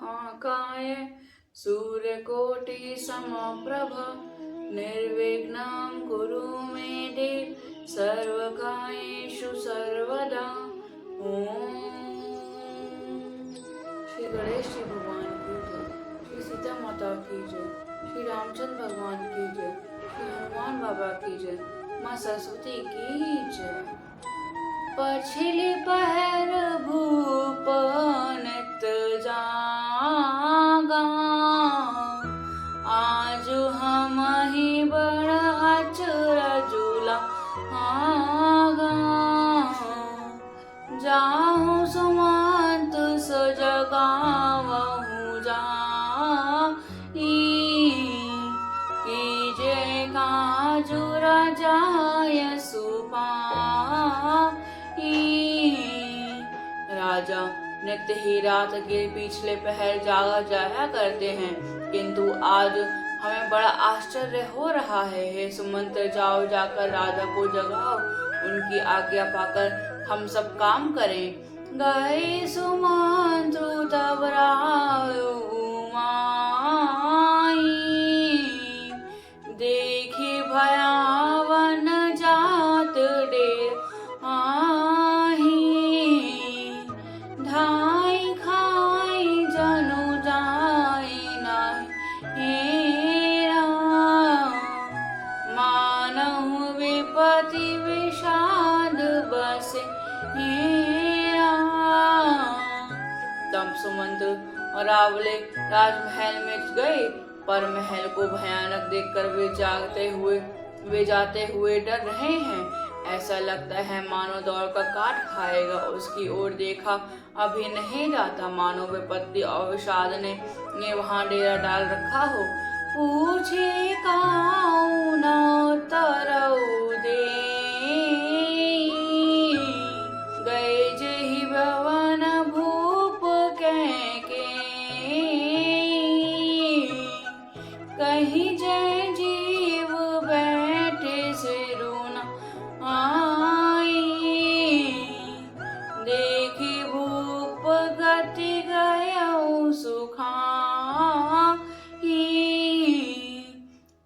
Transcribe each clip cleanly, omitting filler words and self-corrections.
महाकाय सूर्यकोटि समप्रभ निर्विघ्नं कुरु मे देव सर्वकार्येषु सर्वदा। ओम श्री गणेश जी भगवान की जय, श्री सीता माता की जय, श्री रामचंद्र भगवान की जय, श्री हनुमान बाबा की जय, माँ सरस्वती की जय। पछिली पहर भूप नित जागा, आजु हम ही बड़ अचरजुला आगा। जाहु सुमंत सजगावहु जाई, कीजे काजु राजाय सुपाई। राजा नित्य ही रात के पिछले पहर जागा जाया करते हैं, किंतु आज हमें बड़ा आश्चर्य हो रहा है। हे सुमंत, जाओ जाकर राजा को जगाओ, उनकी आज्ञा पाकर हम सब काम करें। गए सुमंत तब रायो उमाई, देखी भयावन जात डेर आही। धाई खाई जनु जाई नहीं हेरा, मानहु विपति विषाद बसे हेरा। तब सुमंत और रावले राजमहल में गए, पर महल को भयानक देखकर वे जाते हुए डर रहे हैं। ऐसा लगता है मानो दौड़कर काट खाएगा। उसकी ओर देखा, अभी नहीं जाता, मानो विपत्ति और विषाद ने वहां डेरा डाल रखा हो। पूछे काऊ न तरऊ दे, गए जेहि भवन भूप के कहीं जय जीव बैठे सिरुना आई। देखी भूप गति गयौ सुखाई।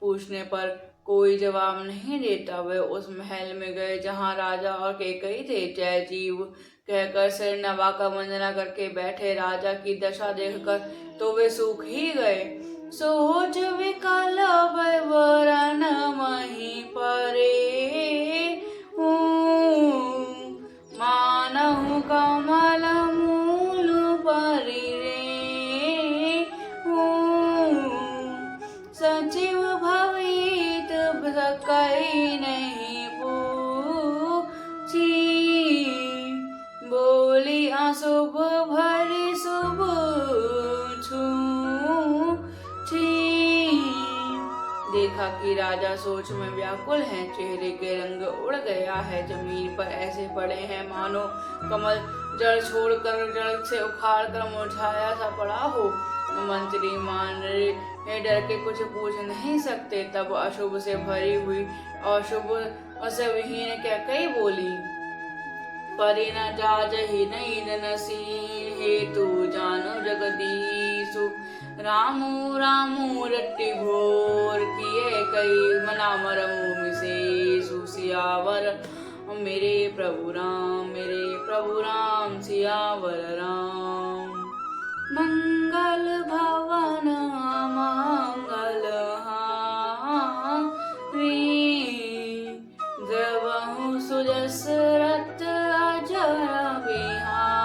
पूछने पर कोई जवाब नहीं देता। वे उस महल में गए जहाँ राजा और कैकई थे। जय जीव कहकर सिर नवाकर वंदना करके बैठे। राजा की दशा देखकर तो वे सूख ही गए। सोच विकल वरण मही परे, मानहु कमल मूल परिरे। सचिव भवित सकई नहीं पूछी, बोली अशुभ भरी शुभ देखा कि राजा सोच में व्याकुल हैं। चेहरे के रंग उड़ गया है, जमीन पर ऐसे पड़े हैं मानो कमल जड़ छोड़कर जड़ से उखाड़ कर मुरझाया सा पड़ा हो। मंत्री मान डर के कुछ पूछ नहीं सकते। तब अशुभ से भरी हुई और शुभ से विहीन कैकई बोली, परि न जाजहि नहीं नसीन, हेतु जानो जगदीशु। रामू रामू रट्टि भोर किए कई, मना मरमु मिसेसु। सियावर मेरे प्रभु राम सियावर राम। मंगल भवन मंगल हारी, जबहु सुजस रत अजर बिहारी।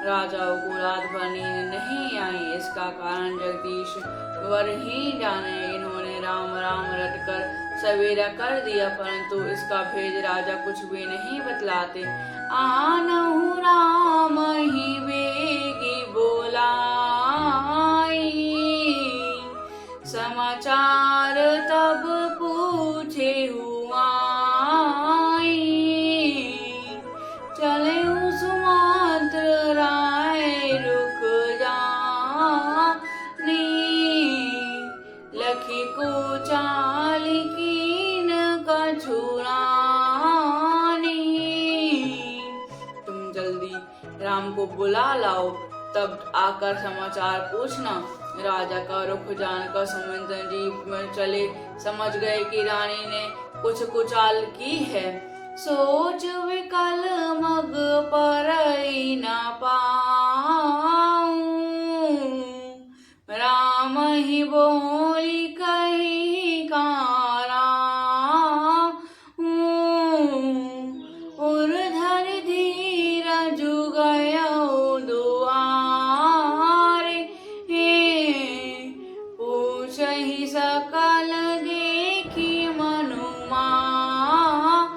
राजा को रात भर नींद नहीं आई, इसका कारण जगदीश वर ही जाने। इन्होंने राम राम रट कर सवेरा कर दिया, परंतु इसका भेद राजा कुछ भी नहीं बतलाते। आनहु राम ही बेगी बोलाई, समाचार तब पूछे हुआई। चले सुमंत्र राय रुक जानी, लखी को चाली कीन कछुरानी। तुम जल्दी राम को बुला लाओ, तब आकर समाचार पूछना। राजा का रुख जानकर सुमंत्र जी चले, समझ गए कि रानी ने कुछ कुचाल की है। सोच विकल मग परई न पाऊं, राम ही बोली कही कारा, उर्धर धीर जुगयो दुआरे, पूछहि सकल देखी मनु मारे।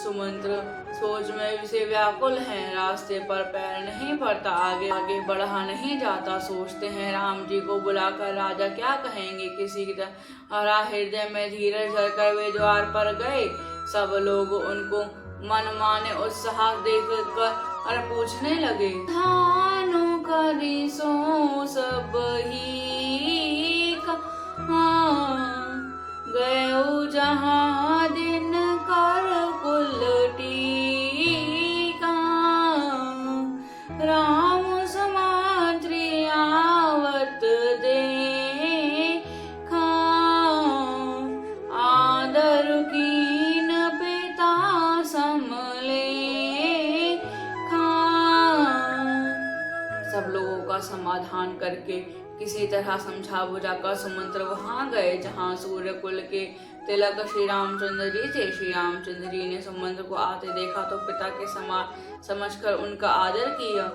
सुमंत्र सोच में से व्याकुल हैं, रास्ते पर पैर नहीं पड़ता, आगे आगे बढ़ा नहीं जाता। सोचते हैं राम जी को बुलाकर राजा क्या कहेंगे। किसी की हरा हृदय में धीरज धरकर वे द्वार पर गए। सब लोग उनको मन माने उत्साह देखकर और पूछने लगे, धानु करी सो सब ही गयो जहाँ दिन कर कुल टीका, राम समात्रि आवत देखा, आदर कीन पिता समले खा। सब लोगों का समाधान करके किसी तरह समझा बुझाकर सुमंत्र वहां गए जहां सूर्य कुल के तिलक श्री रामचंद्र जी थे। श्री रामचंद्र जी ने सुमंत्र को आते देखा तो पिता के समान समझकर उनका आदर किया।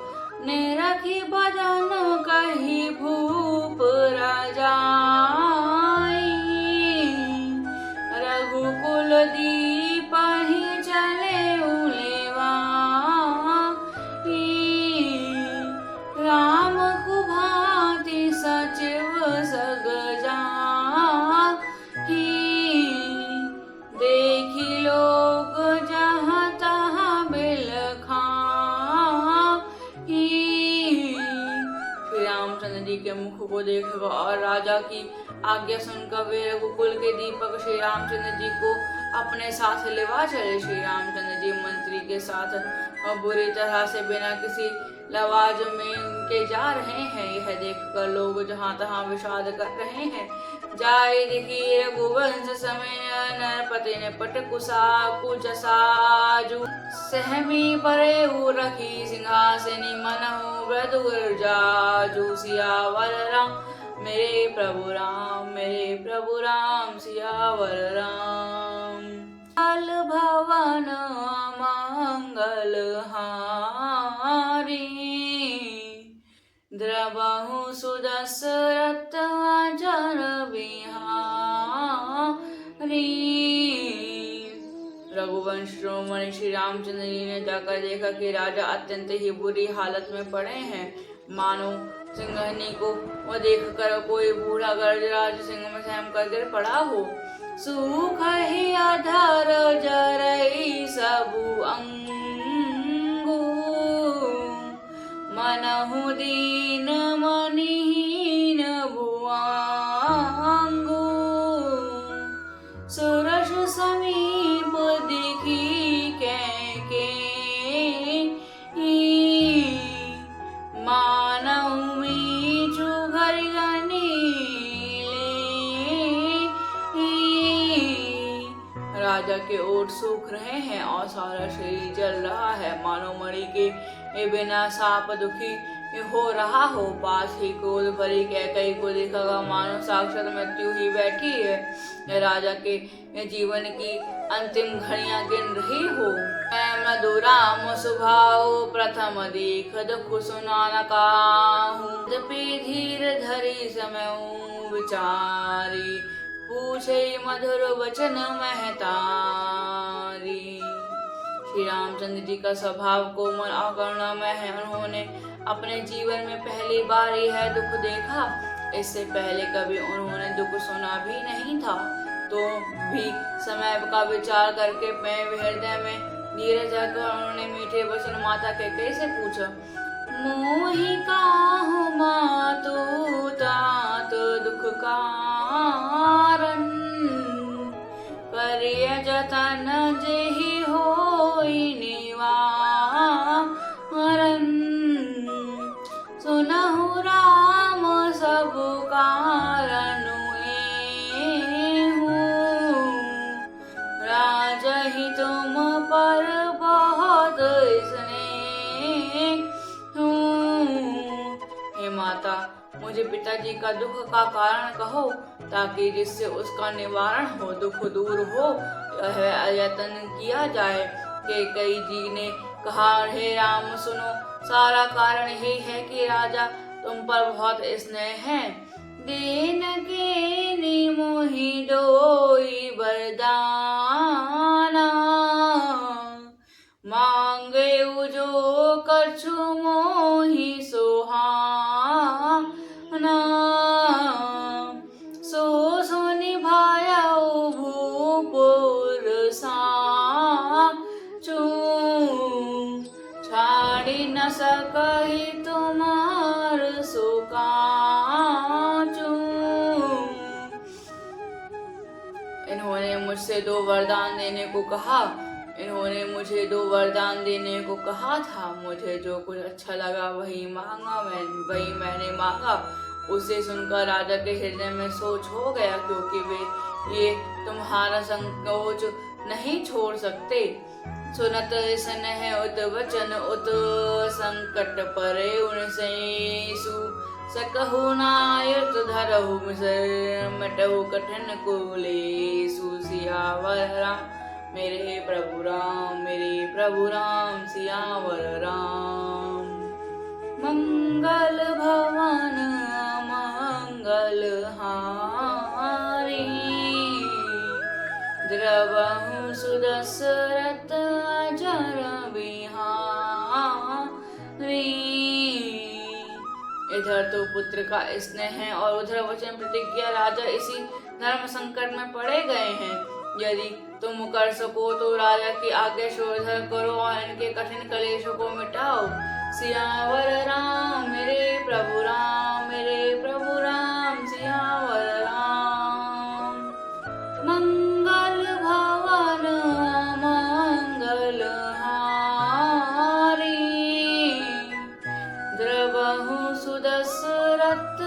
ने रखी बदन कही भूप रजाई, रघुकुल दीप ही चले उलेवा, राम कुभाति सचिव सग जाहि, देखी लोग जहाँ तहाँ बिलखाहि। श्री रामचंद्र जी के मुख को देखकर और राजा की आज्ञा सुनकर वे रघुकुल के दीपक श्री रामचंद्र जी को अपने साथ लेवा चले। श्री रामचंद्र जी मंत्री के साथ बुरी तरह से बिना किसी लवाज में के जा रहे हैं। यह देखकर लोग जहाँ तहाँ विषाद कर रहे हैं। जाय देखी रघुवंश समय नरपति ने पट कुचसाजु, सहमी परे रखी सिंहासनी मनहु मृदुर जाजु। सियावर राम मेरे प्रभु राम, मेरे प्रभु राम, सियावर राम। काल भवन मंगल हारी, द्रवहु सुदशरथ अजर बिहारी। रघुवंश शिरोमणि श्री रामचंद्र जी ने जाकर देखा कि राजा अत्यंत ही बुरी हालत में पड़े हैं, मानो सिंहनी को वह देखकर कोई बूढ़ा गजराज सिंह में सहम कर गिर पड़ा हो। सुख ही अधर जरई सबु अंगु, मनहु दीन मनिहीन भुआंगु। सुरस समीप दिखी के मानव मीचु घर राजा के ओठ सूख रहे हैं और सारा शरीर जल रहा है, मानो मणि के बिना साप दुखी हो रहा हो। पास ही क्रोध भरी कैकई को देखा मानो साक्षात मृत्यु ही बैठी है, राजा के जीवन की अंतिम घड़ियां गिन रही हो। मधुराम सुभाव प्रथम देख दुख सुना न काहू, यद्यपि धीर धरी समय विचारी, पूछे मधुर वचन महतारी। श्री रामचंद्र जी का स्वभाव कोमल और करुणामय है। उन्होंने अपने जीवन में पहली बार यह दुख देखा। इससे पहले कभी उन्होंने दुख सुना भी नहीं था। तो भी समय का विचार करके मैं हृदय में धीरज रखकर उन्होंने मीठे वचन माता के कैसे पूछा, मोहि काहू मातु तात दुख कारण, करिय जतन जेहि होई निवारण। माता, मुझे पिताजी का दुख का कारण कहो, ताकि जिससे उसका निवारण हो, दुख दूर हो, यह यत्न किया जाए। कैकेयी जी ने कहा, हे राम सुनो, सारा कारण यही है कि राजा तुम पर बहुत स्नेह है। दीन के मोहि दोई वरदाना, मांगे जो कछु मोहि सुहाना। सो निभायाऊ भूपुर साचू, छाड़ी न सकहि तुम्हार सुकाचू। इन्होंने मुझसे 2 वरदान देने को कहा। इन्होंने मुझे 2 वरदान देने को कहा था। मुझे जो कुछ अच्छा लगा वही मैंने मांगा। उसे सुनकर राजा के हृदय में सोच हो गया, क्योंकि वे ये तुम्हारा संकोच नहीं छोड़ सकते। सुनत स्नेह उत वचन उत, संकट परे उनसे सु। सकहु नायत धरहु मिटहु कठिन कुलेसु। सियावर राम मेरे प्रभु राम, मेरे प्रभु राम, सियावर राम। मंगल भवन मंगल हारी, द्रवहु सुदशरथ अजर बिहारी। इधर तो पुत्र का स्नेह है और उधर वचन प्रतिज्ञा। राजा इसी धर्म संकट में पड़े गए हैं। यदि तुम कर सको तो राजा की आज्ञा शोधन करो और इनके कठिन कलेशों को मिटाओ। सियावर राम मेरे प्रभु राम, मेरे प्रभु राम, सियावर राम। मंगल भवन मंगल हारी, द्रवहु सुदशरथ